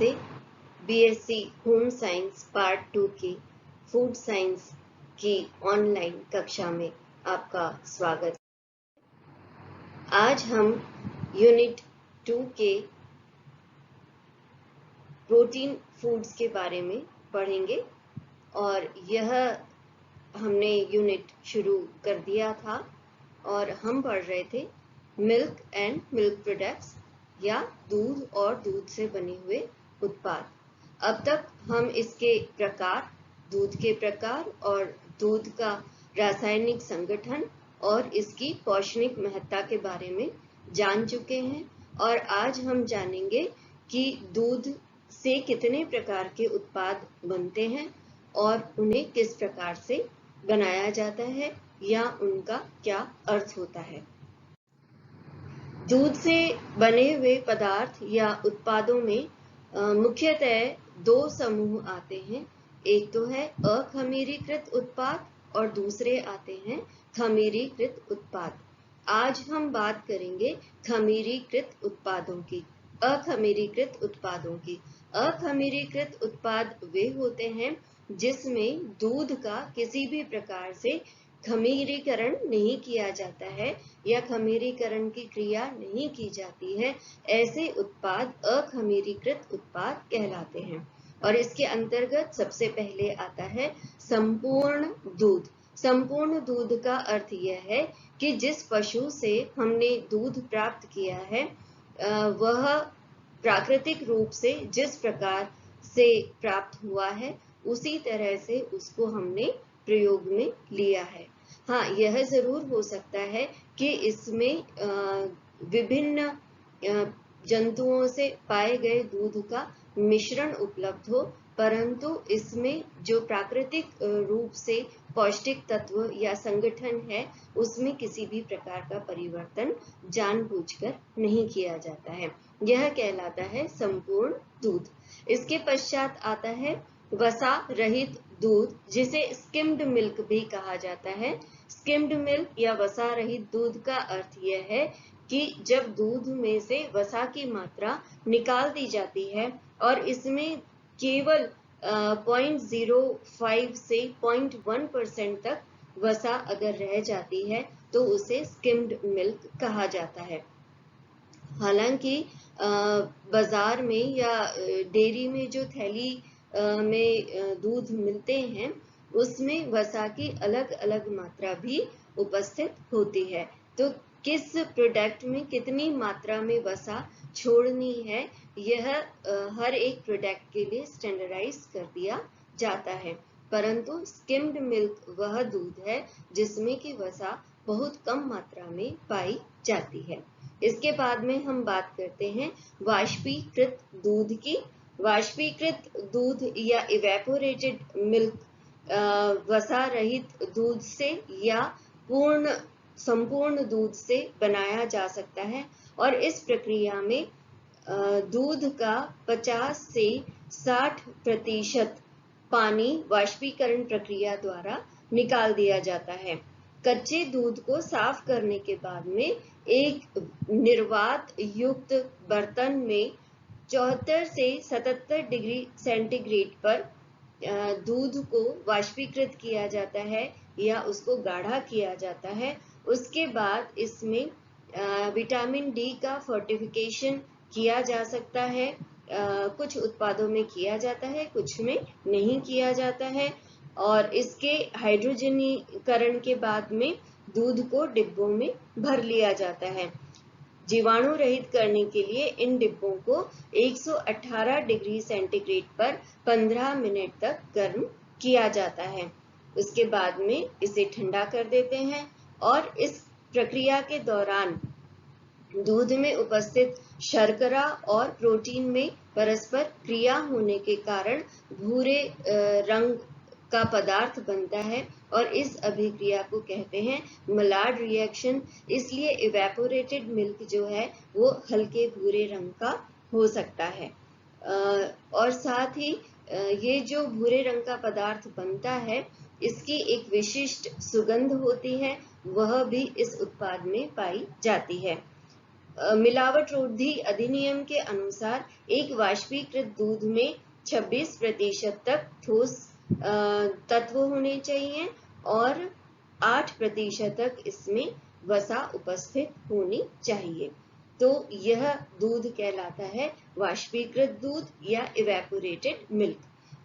से BSc home science part 2 की food science की ऑनलाइन कक्षा में आपका स्वागत। आज हम यूनिट 2 के प्रोटीन फूड्स के बारे में पढ़ेंगे और यह हमने यूनिट शुरू कर दिया था और हम पढ़ रहे थे मिल्क एंड मिल्क प्रोडक्ट्स या दूध और दूध से बने हुए उत्पाद। अब तक हम इसके प्रकार, दूध के प्रकार और दूध का रासायनिक संगठन और इसकी पौष्टिक महत्ता के बारे में जान चुके हैं और आज हम जानेंगे कि दूध से कितने प्रकार के उत्पाद बनते हैं और उन्हें किस प्रकार से बनाया जाता है या उनका क्या अर्थ होता है। दूध से बने हुए पदार्थ या उत्पादों में मुख्यतः दो समूह आते हैं। एक तो है अखमीरीकृत उत्पाद और दूसरे आते हैं खमीरीकृत उत्पाद। आज हम बात करेंगे खमीरीकृत उत्पादों की, अखमीरीकृत उत्पादों की। अखमीरीकृत उत्पाद वे होते हैं जिसमें दूध का किसी भी प्रकार से खमीरीकरण नहीं किया जाता है या खमीरीकरण की क्रिया नहीं की जाती है। ऐसे उत्पाद अखमीरीकृत उत्पाद कहलाते हैं और इसके अंतर्गत सबसे पहले आता है संपूर्ण दूध। संपूर्ण दूध का अर्थ यह है कि जिस पशु से हमने दूध प्राप्त किया है वह प्राकृतिक रूप से जिस प्रकार से प्राप्त हुआ है उसी तरह से उसको हमने प्रयोग में लिया है। हाँ, यह जरूर हो सकता है कि इसमें विभिन्न जंतुओं से पाए गए दूध का मिश्रण उपलब्ध हो, परंतु इसमें जो प्राकृतिक रूप से पौष्टिक तत्व या संगठन है उसमें किसी भी प्रकार का परिवर्तन जानबूझकर नहीं किया जाता है। यह कहलाता है संपूर्ण दूध। इसके पश्चात आता है वसा रहित दूध, जिसे स्किम्ड मिल्क भी कहा जाता है। स्किम्ड मिल्क या वसा रहित दूध का अर्थ यह है कि जब दूध में से वसा की मात्रा निकाल दी जाती है और इसमें केवल 0.05 से 0.1% तक वसा अगर रह जाती है तो उसे स्किम्ड मिल्क कहा जाता है। हालांकि बाजार में या डेयरी में जो थैली में दूध मिलते हैं उसमें वसा की अलग अलग मात्रा भी उपस्थित होती है। तो किस प्रोडक्ट में कितनी मात्रा में वसा छोड़नी है यह हर एक प्रोडक्ट के लिए स्टैंडर्डाइज कर दिया जाता है, परंतु स्किम्ड मिल्क वह दूध है जिसमें की वसा बहुत कम मात्रा में पाई जाती है। इसके बाद में हम बात करते हैं वाष्पीकृत दूध की। वाष्पीकृत दूध या इवेपोरेटेड मिल्क वसा रहित दूध से या संपूर्ण दूध से बनाया जा सकता है और इस प्रक्रिया में दूध का 50 से 60% पानी वाष्पीकरण प्रक्रिया द्वारा निकाल दिया जाता है। कच्चे दूध को साफ करने के बाद में एक निर्वात युक्त बर्तन में 74 से 77 डिग्री सेंटीग्रेड पर दूध को वाष्पीकृत किया जाता है या उसको गाढ़ा किया जाता है। उसके बाद इसमें विटामिन डी का फोर्टिफिकेशन किया जा सकता है। कुछ उत्पादों में किया जाता है, कुछ में नहीं किया जाता है और इसके हाइड्रोजनीकरण के बाद में दूध को डिब्बों में भर लिया जाता है। जीवाणु रहित करने के लिए इन डिब्बों को 118 डिग्री सेंटीग्रेड पर 15 मिनट तक गर्म किया जाता है। उसके बाद में इसे ठंडा कर देते हैं और इस प्रक्रिया के दौरान दूध में उपस्थित शर्करा और प्रोटीन में परस्पर क्रिया होने के कारण भूरे रंग का पदार्थ बनता है और इस अभिक्रिया को कहते हैं मलाड रिएक्शन। इसलिए इवेपोरेटेड मिल्क जो है वो हल्के भूरे रंग का हो सकता है और साथ ही ये जो भूरे रंग का पदार्थ बनता है इसकी एक विशिष्ट सुगंध होती है, वह भी इस उत्पाद में पाई जाती है। मिलावट रोधी अधिनियम के अनुसार एक वाष्पीकृत दूध में 26% तक ठोस तत्व होने चाहिए और 8% तक इसमें वसा उपस्थित होनी चाहिए। तो यह दूध कहलाता है वाष्पीकृत दूध या इवेपोरेटेड मिल्क।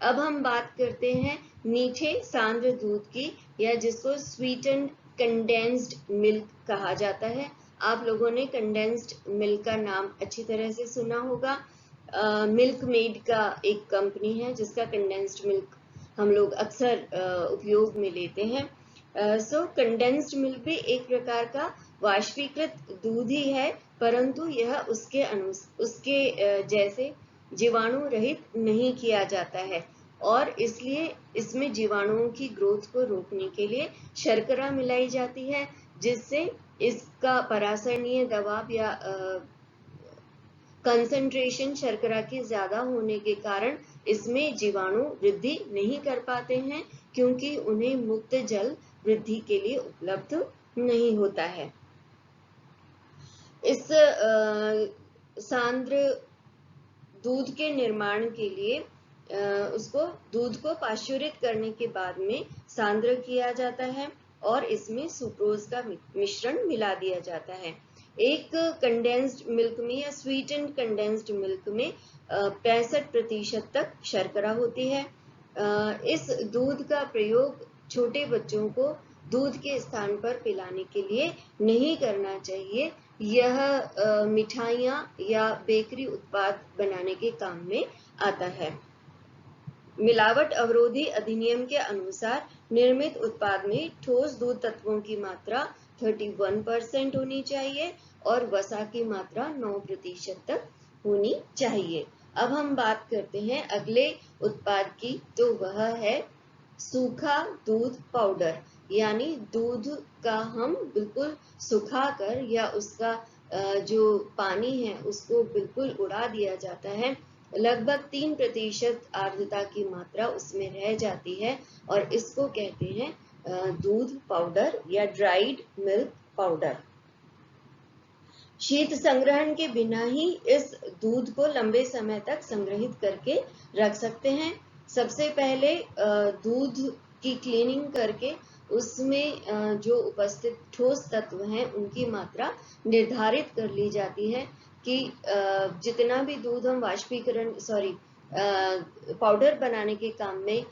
अब हम बात करते हैं मीठे सांद्र दूध की, या जिसको स्वीटेंड कंडेंस्ड मिल्क कहा जाता है। आप लोगों ने कंडेंस्ड मिल्क का नाम अच्छी तरह से सुना होगा। मिल्क मेड का एक कंपनी है जिसका कंडेंस्ड मिल्क हम लोग अक्सर उपयोग में लेते हैं। सो कंडेंस्ड मिल्क भी एक प्रकार का वाष्पीकृत दूध ही है, परंतु यह उसके जैसे जीवाणु रहित नहीं किया जाता है और इसलिए इसमें जीवाणुओं की ग्रोथ को रोकने के लिए शर्करा मिलाई जाती है, जिससे इसका परासरणीय दबाव या कंसंट्रेशन शर्करा के ज्यादा होने के कारण इसमें जीवाणु वृद्धि नहीं कर पाते हैं, क्योंकि उन्हें मुक्त जल वृद्धि के लिए उपलब्ध नहीं होता है। इस सांद्र दूध के निर्माण के लिए दूध को पाश्चुरित करने के बाद में सांद्र किया जाता है और इसमें सुक्रोज का मिश्रण मिला दिया जाता है। एक कंडेंस्ड मिल्क में या स्वीटेंड कंडेंस्ड मिल्क में 65% तक शर्करा होती है। इस दूध का प्रयोग छोटे बच्चों को दूध के स्थान पर पिलाने के लिए नहीं करना चाहिए। यह मिठाइयाँ या बेकरी उत्पाद बनाने के काम में आता है। मिलावट अवरोधी अधिनियम के अनुसार निर्मित उत्पाद में ठोस दूध तत्वों की मात्रा 31% होनी चाहिए और वसा की मात्रा 9% तक होनी चाहिए। अब हम बात करते हैं अगले उत्पाद की, तो वह है सूखा दूध पाउडर, यानी दूध का हम बिल्कुल सुखाकर या उसका जो पानी है उसको बिल्कुल उड़ा दिया जाता है। लगभग 3% आर्द्रता की मात्रा उसमें रह जाती है और इसको कहते हैं दूध पाउडर या ड्राइड मिल्क पाउडर। शीत संग्रहण के बिना ही इस दूध को लंबे समय तक संग्रहित करके रख सकते हैं। सबसे पहले दूध की क्लीनिंग करके उसमें जो उपस्थित ठोस तत्व हैं उनकी मात्रा निर्धारित कर ली जाती है कि जितना भी दूध हम पाउडर बनाने के काम में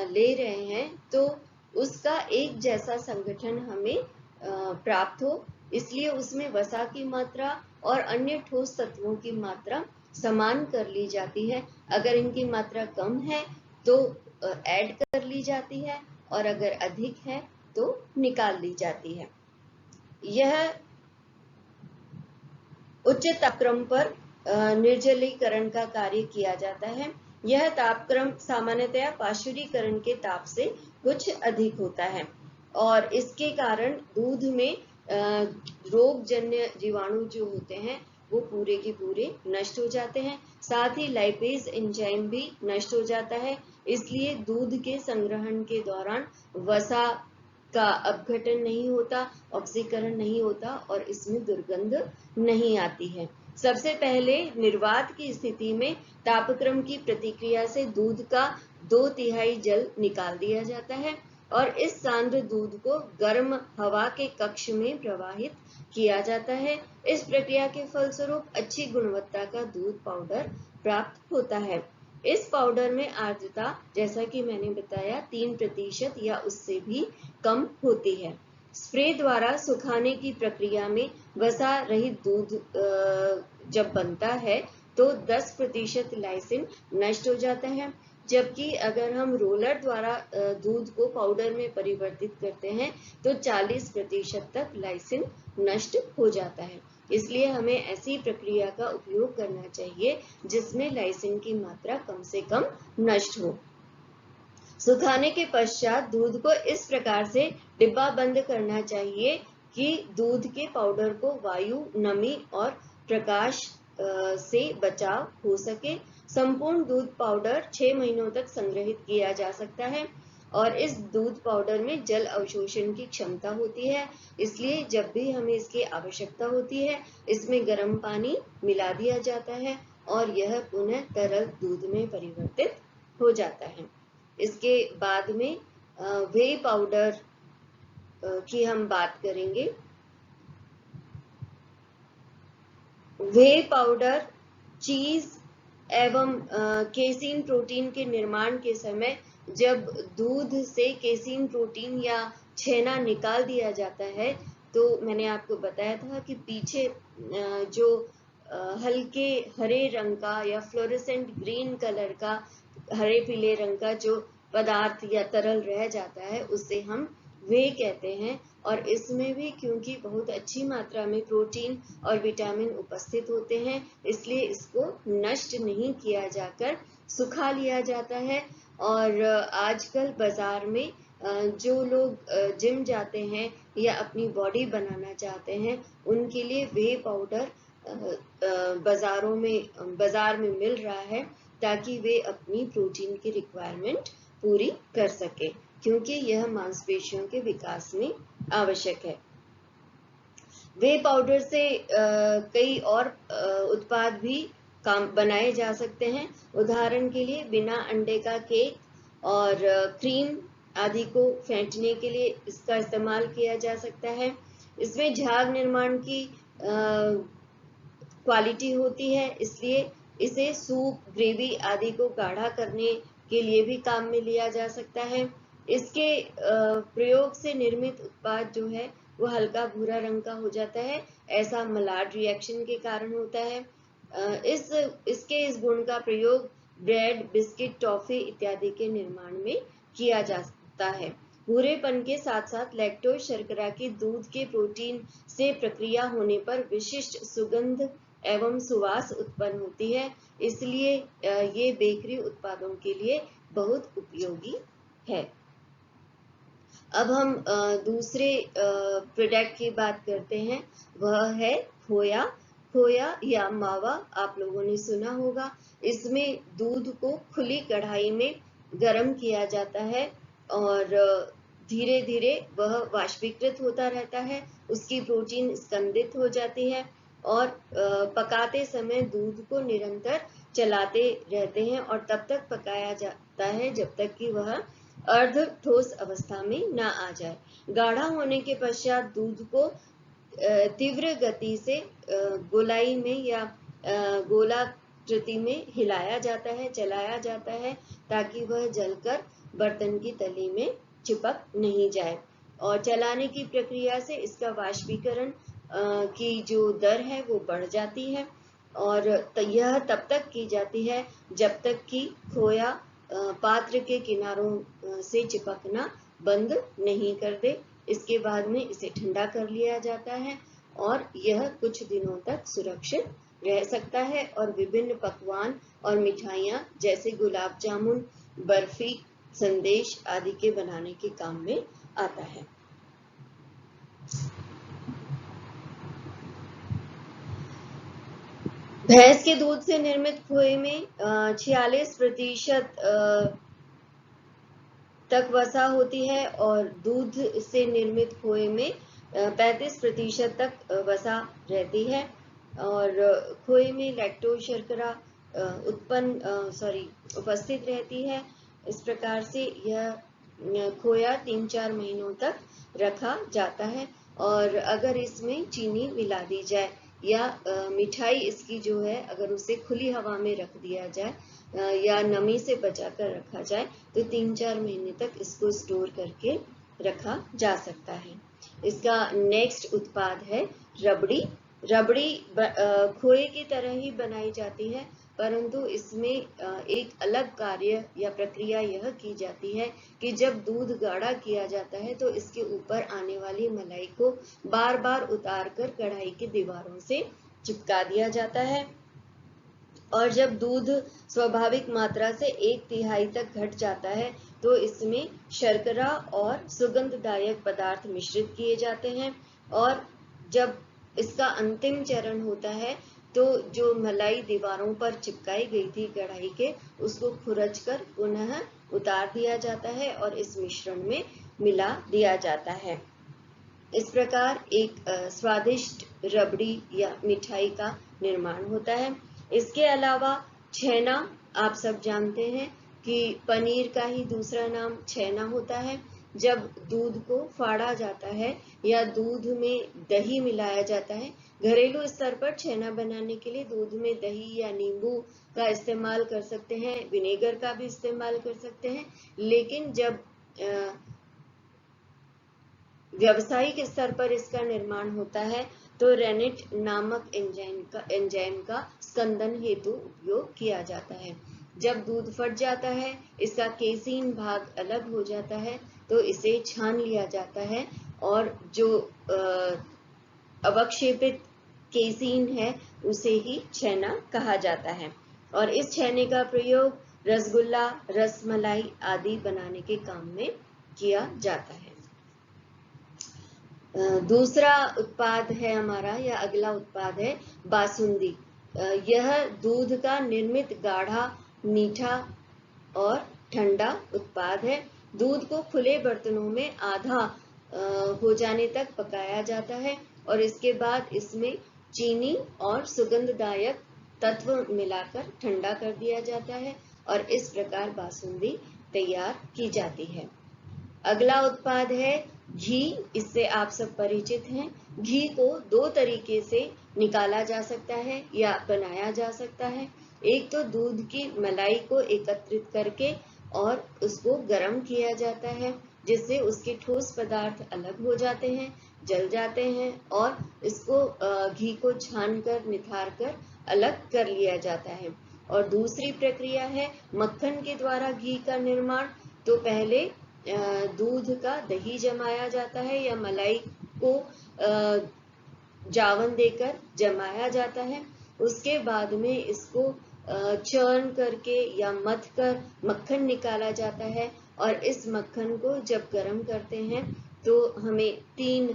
ले रहे हैं तो उसका एक जैसा संगठन हमें प्राप्त हो, इसलिए उसमें वसा की मात्रा और अन्य ठोस तत्वों की मात्रा समान कर ली जाती है। अगर इनकी मात्रा कम है तो ऐड कर ली जाती है और अगर अधिक है तो निकाल ली जाती है। यह उच्च तापक्रम पर निर्जलीकरण का कार्य किया जाता है। यह तापक्रम सामान्यतया पाश्चुरीकरण के ताप से कुछ अधिक होता है और इसके कारण दूध में रोगजन्य जीवाणु जो होते हैं वो पूरे के पूरे नष्ट हो जाते हैं। साथ ही लाइपेज एंजाइम भी नष्ट हो जाता है, इसलिए दूध के संग्रहण के दौरान वसा का अपघटन नहीं होता, ऑक्सीकरण नहीं होता और इसमें दुर्गंध नहीं आती है। सबसे पहले निर्वात की स्थिति में तापक्रम की प्रतिक्रिया से दूध का 2/3 जल निकाल दिया जाता है और इस सांद्र दूध को गर्म हवा के कक्ष में प्रवाहित किया जाता है। इस प्रक्रिया के फलस्वरूप अच्छी गुणवत्ता का दूध पाउडर प्राप्त होता है। इस पाउडर में आर्द्रता, जैसा कि मैंने बताया, 3% या उससे भी कम होती है। स्प्रे द्वारा सुखाने की प्रक्रिया में वसा रहित दूध जब बनता है तो 10% लाइसिन नष्ट हो जाता है, जबकि अगर हम रोलर द्वारा दूध को पाउडर में परिवर्तित करते हैं तो 40% तक लाइसिन नष्ट हो जाता है। इसलिए हमें ऐसी प्रक्रिया का उपयोग करना चाहिए जिसमें लाइसिन की मात्रा कम से कम नष्ट हो। सुखाने के पश्चात दूध को इस प्रकार से डिब्बा बंद करना चाहिए कि दूध के पाउडर को वायु, नमी और प्रकाश से बचाव हो सके। संपूर्ण दूध पाउडर 6 महीनों तक संग्रहित किया जा सकता है और इस दूध पाउडर में जल अवशोषण की क्षमता होती है, इसलिए जब भी हमें इसकी आवश्यकता होती है इसमें गर्म पानी मिला दिया जाता है और यह पुनः तरल दूध में परिवर्तित हो जाता है। इसके बाद में वे पाउडर की हम बात करेंगे। वे पाउडर चीज एवं केसीन प्रोटीन के निर्माण के समय जब दूध से केसीन प्रोटीन या छेना निकाल दिया जाता है, तो मैंने आपको बताया था कि पीछे जो हल्के हरे रंग का या फ्लोरेसेंट ग्रीन कलर का, हरे पीले रंग का जो पदार्थ या तरल रह जाता है उसे हम वे कहते हैं। और इसमें भी क्योंकि बहुत अच्छी मात्रा में प्रोटीन और विटामिन उपस्थित होते हैं, इसलिए इसको नष्ट नहीं किया जाकर सुखा लिया जाता है। और आजकल बाजार में जो लोग जिम जाते हैं या अपनी बॉडी बनाना चाहते हैं उनके लिए वे पाउडर बाजार में मिल रहा है, ताकि वे अपनी प्रोटीन की रिक्वायरमेंट पूरी कर सके, क्योंकि यह मांसपेशियों के विकास में आवश्यक है। वे पाउडर से कई और उत्पाद भी बनाए जा सकते हैं। उदाहरण के लिए बिना अंडे का केक और क्रीम आदि को फेंटने के लिए इसका इस्तेमाल किया जा सकता है। इसमें झाग निर्माण की क्वालिटी होती है, इसलिए इसे सूप, ग्रेवी आदि को गाढ़ा करने के लिए भी काम में लिया जा सकता है। इसके प्रयोग से निर्मित उत्पाद जो है वो हल्का भूरा रंग का हो जाता है, ऐसा मलाड रिएक्शन के कारण होता है। इस गुण का प्रयोग ब्रेड, बिस्किट, टॉफी इत्यादि के निर्माण में किया जाता है। भूरेपन के साथ साथ लैक्टोज शर्करा की दूध के प्रोटीन से प्रक्रिया होने पर विशिष्ट सुगंध एवं सुवास उत्पन्न होती है, इसलिए ये बेकरी उत्पादों के लिए बहुत उपयोगी है। अब हम दूसरे प्रोडक्ट की बात करते हैं, वह है खोया। खोया या मावा आप लोगों ने सुना होगा। इसमें दूध को खुली कढ़ाई में गर्म किया जाता है और धीरे धीरे वह वाष्पीकृत होता रहता है, उसकी प्रोटीन स्कंदित हो जाती है और पकाते समय दूध को निरंतर चलाते रहते हैं और तब तक पकाया जाता है जब तक कि वह अर्ध ठोस अवस्था में ना आ जाए। गाढ़ा होने के पश्चात दूध को तीव्र गति से गोलाई में या गोलाकृति में हिलाया जाता है, चलाया जाता है, ताकि वह जलकर बर्तन की तली में चिपक नहीं जाए। और चलाने की प्रक्रिया से इसका वाष्पीकरण की जो दर है वो बढ़ जाती है और यह तब तक की जाती है जब तक कि खोया पात्र के किनारों से चिपकना बंद नहीं कर दे। इसके बाद में इसे ठंडा कर लिया जाता है और यह कुछ दिनों तक सुरक्षित रह सकता है और विभिन्न पकवान और मिठाइयाँ जैसे गुलाब जामुन, बर्फी, संदेश आदि के बनाने के काम में आता है। भैंस के दूध से निर्मित खोए में 46% तक वसा होती है और दूध से निर्मित खोए में 35% तक वसा रहती है और खोए में लैक्टोज शर्करा उपस्थित रहती है। इस प्रकार से यह खोया 3-4 महीनों तक रखा जाता है और अगर इसमें चीनी मिला दी जाए या मिठाई इसकी जो है अगर उसे खुली हवा में रख दिया जाए या नमी से बचा कर रखा जाए तो 3-4 महीने तक इसको स्टोर करके रखा जा सकता है। इसका नेक्स्ट उत्पाद है रबड़ी। रबड़ी खोए की तरह ही बनाई जाती है, परंतु इसमें एक अलग कार्य या प्रक्रिया यह की जाती है कि जब दूध गाढ़ा किया जाता है तो इसके ऊपर आने वाली मलाई को बार बार उतार कर कढ़ाई की दीवारों से चिपका दिया जाता है और जब दूध स्वाभाविक मात्रा से 1/3 तक घट जाता है तो इसमें शर्करा और सुगंधदायक पदार्थ मिश्रित किए जाते हैं और जब इसका अंतिम चरण होता है तो जो मलाई दीवारों पर चिपकाई गई थी कढ़ाई के, उसको खुरच कर पुनः उतार दिया जाता है और इस मिश्रण में मिला दिया जाता है। इस प्रकार एक स्वादिष्ट रबड़ी या मिठाई का निर्माण होता है। इसके अलावा छेना, आप सब जानते हैं कि पनीर का ही दूसरा नाम छेना होता है। जब दूध को फाड़ा जाता है या दूध में दही मिलाया जाता है, घरेलू स्तर पर छेना बनाने के लिए दूध में दही या नींबू का इस्तेमाल कर सकते हैं, विनेगर का भी इस्तेमाल कर सकते हैं। लेकिन जब व्यावसायिक स्तर पर इसका निर्माण होता है तो रेनिट नामक एंजाइम का स्कंदन हेतु उपयोग किया जाता है। जब दूध फट जाता है, इसका केसीन भाग अलग हो जाता है, तो इसे छान लिया जाता है और जो अवक्षेपित केसीन है उसे ही छेना कहा जाता है। और इस छेने का प्रयोग रसगुल्ला, रसमलाई आदि बनाने के काम में किया जाता है। दूसरा उत्पाद है हमारा या अगला उत्पाद है बासुंदी। यह दूध का निर्मित गाढ़ा, मीठा और ठंडा उत्पाद है। दूध को खुले बर्तनों में आधा हो जाने तक पकाया जाता है और इसके बाद इसमें चीनी और सुगंधदायक तत्व मिलाकर ठंडा कर दिया जाता है और इस प्रकार बासुंदी तैयार की जाती है। अगला उत्पाद है घी। इससे आप सब परिचित हैं। घी को दो तरीके से निकाला जा सकता है या बनाया जा सकता है। एक तो दूध की मलाई को एकत्रित करके और उसको गर्म किया जाता है, जिससे उसके ठोस पदार्थ अलग हो जाते हैं, जल जाते हैं और इसको घी को छानकर निथार कर अलग कर लिया जाता है। और दूसरी प्रक्रिया है मक्खन के द्वारा घी का निर्माण। तो पहले दूध का दही जमाया जाता है या मलाई को जावन देकर जमाया जाता है। उसके बाद में इसको चर्न करके या मथ कर मक्खन निकाला जाता है और इस मक्खन को जब गर्म करते हैं तो हमें 3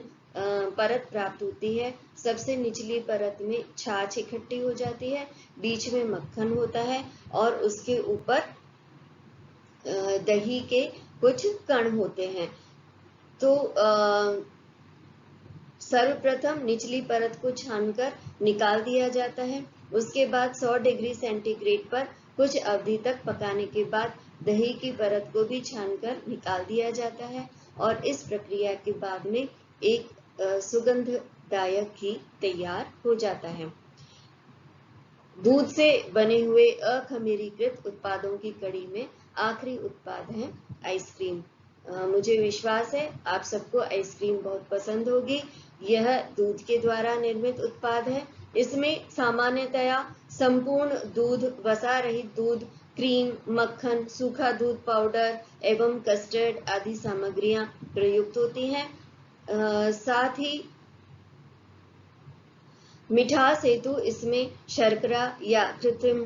परत प्राप्त होती है। सबसे निचली परत में छाछ इकट्ठी हो जाती है, बीच में मक्खन होता है और उसके ऊपर दही के कुछ कण होते हैं। तो सर्वप्रथम निचली परत को छानकर निकाल दिया जाता है। उसके बाद 100 डिग्री सेंटीग्रेड पर कुछ अवधि तक पकाने के बाद दही की परत को भी छानकर निकाल दिया जाता है और इस प्रक्रिया के बाद में एक सुगंधदायक घी तैयार हो जाता है। दूध से बने हुए अखमीरीकृत उत्पादों की कड़ी में आखिरी उत्पाद है आइसक्रीम। मुझे विश्वास है आप सबको आइसक्रीम बहुत पसंद होगी। यह दूध के द्वारा निर्मित उत्पाद है। इसमें सामान्यतया संपूर्ण दूध, वसा रहित दूध, क्रीम, मक्खन, सूखा दूध पाउडर एवं कस्टर्ड आदि सामग्रियां प्रयुक्त होती हैं। साथ ही मिठास हेतु इसमें शर्करा या कृत्रिम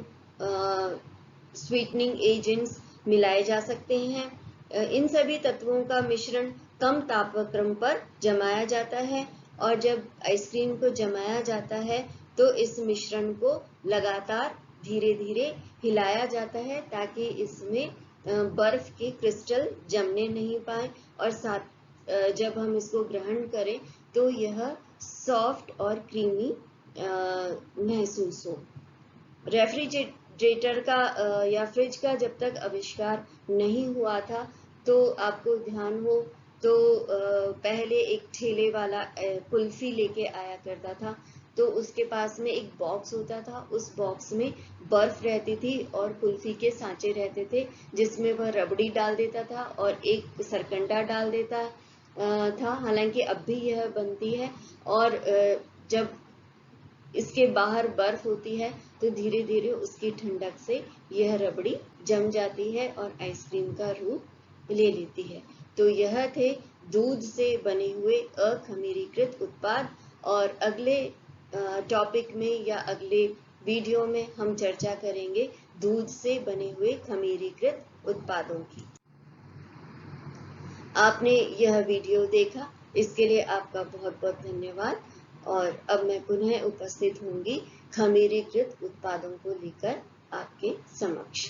स्वीटनिंग एजेंट्स मिलाए जा सकते हैं। इन सभी तत्वों का मिश्रण कम तापक्रम पर जमाया जाता है और जब आइसक्रीम को जमाया जाता है तो इस मिश्रण को लगातार धीरे धीरे हिलाया जाता है ताकि इसमें बर्फ के क्रिस्टल जमने नहीं पाए और साथ जब हम इसको ग्रहण करें तो यह सॉफ्ट और क्रीमी महसूस हो। रेफ्रिजरेटर का या फ्रिज का जब तक आविष्कार नहीं हुआ था तो आपको ध्यान हो तो पहले एक ठेले वाला कुल्फी लेके आया करता था, तो उसके पास में एक बॉक्स होता था। उस बॉक्स में बर्फ रहती थी और कुल्फी के सांचे रहते थे जिसमें वह रबड़ी डाल देता था और एक सरकंडा डाल देता था। हालांकि अब भी यह बनती है और जब इसके बाहर बर्फ होती है तो धीरे धीरे उसकी ठंडक से यह रबड़ी जम जाती है और आइसक्रीम का रूप ले लेती है। तो यह थे दूध से बने हुए अखमीरीकृत उत्पाद और अगले टॉपिक में या अगले वीडियो में हम चर्चा करेंगे दूध से बने हुए खमीरीकृत उत्पादों की। आपने यह वीडियो देखा, इसके लिए आपका बहुत बहुत धन्यवाद और अब मैं पुनः उपस्थित होंगी खमीरीकृत उत्पादों को लेकर आपके समक्ष।